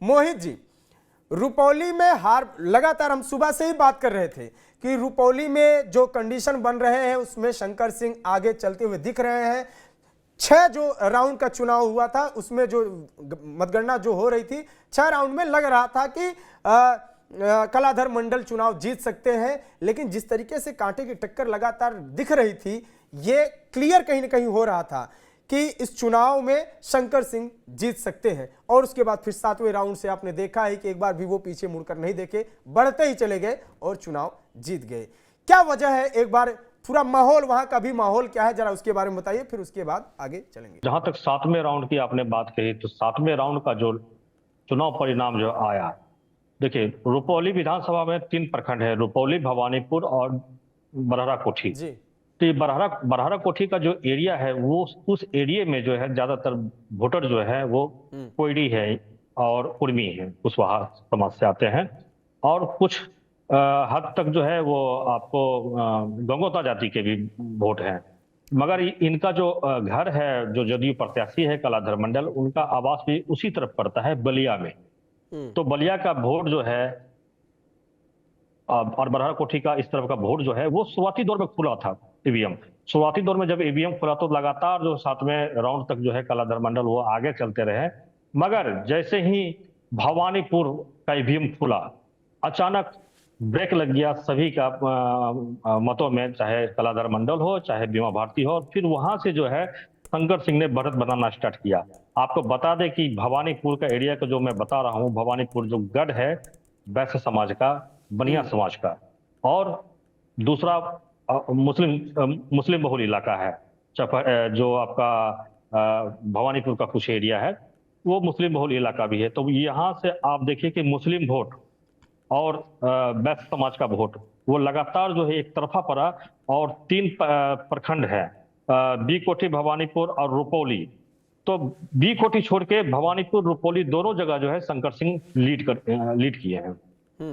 मोहित जी, रुपौली में हार, लगातार हम सुबह से ही बात कर रहे थे कि रुपौली में जो कंडीशन बन रहे हैं उसमें शंकर सिंह आगे चलते हुए दिख रहे हैं। 6 जो राउंड का चुनाव हुआ था उसमें जो मतगणना जो हो रही थी, 6 राउंड में लग रहा था कि कलाधर मंडल चुनाव जीत सकते हैं, लेकिन जिस तरीके से कांटे की टक्कर लगातार दिख रही थी, ये क्लियर कहीं ना कहीं हो रहा था कि इस चुनाव में शंकर सिंह जीत सकते हैं। और उसके बाद फिर 7वें राउंड से आपने देखा है कि एक बार भी वो पीछे मुड़कर नहीं देखे, बढ़ते ही चले गए और चुनाव जीत गए। क्या वजह है, एक बार पूरा माहौल, वहां का भी माहौल क्या है, जरा उसके बारे में बताइए, फिर उसके बाद आगे चलेंगे। जहां तक 7वें राउंड की आपने बात कही, तो 7वें राउंड का जो चुनाव परिणाम जो आया, देखिए रुपौली विधानसभा में 3 प्रखंड है, रुपौली, भवानीपुर और बरहरा कोठी जी। तो ये बरहरा कोठी का जो एरिया है, वो उस एरिया में जो है ज्यादातर वोटर जो है वो कोयडी है और उर्मी है, कुशवाहा समाज से आते हैं। और कुछ हद तक जो है वो आपको गंगोता जाति के भी वोट हैं। मगर इनका जो घर है, जो जदयू प्रत्याशी है कलाधर मंडल, उनका आवास भी उसी तरफ पड़ता है, बलिया में। तो बलिया का वोट जो है और बरहरा कोठी का इस तरफ का वोट जो है वो शुरुआती दौर में खुला था ईवीएम। शुरुआती दौर में जब ईवीएम खुला तो लगातार जो 7वें राउंड तक जो है कलाधर मंडल वो आगे चलते रहे। मगर जैसे ही भवानीपुर का ईवीएम खुला, अचानक ब्रेक लग गया सभी का मतों में, चाहे कलाधर मंडल हो चाहे बीमा भारती हो। फिर वहां से जो है शंकर सिंह ने बढ़त बनाना स्टार्ट किया। आपको बता दें कि भवानीपुर का एरिया का जो मैं बता रहा हूँ, भवानीपुर जो गढ़ है वैश्य समाज का, बनिया समाज का, और दूसरा मुस्लिम बहुल इलाका है। जो आपका भवानीपुर का कुछ एरिया है वो मुस्लिम बहुल इलाका भी है। तो यहाँ से आप देखिए कि मुस्लिम वोट और वैश्य समाज का वोट वो लगातार जो है एक तरफा पड़ा। और 3 प्रखंड है, बी कोठी, भवानीपुर और रुपौली। तो बी कोठी छोड़ के भवानीपुर, रुपौली दोनों जगह जो है शंकर सिंह लीड किए हैं।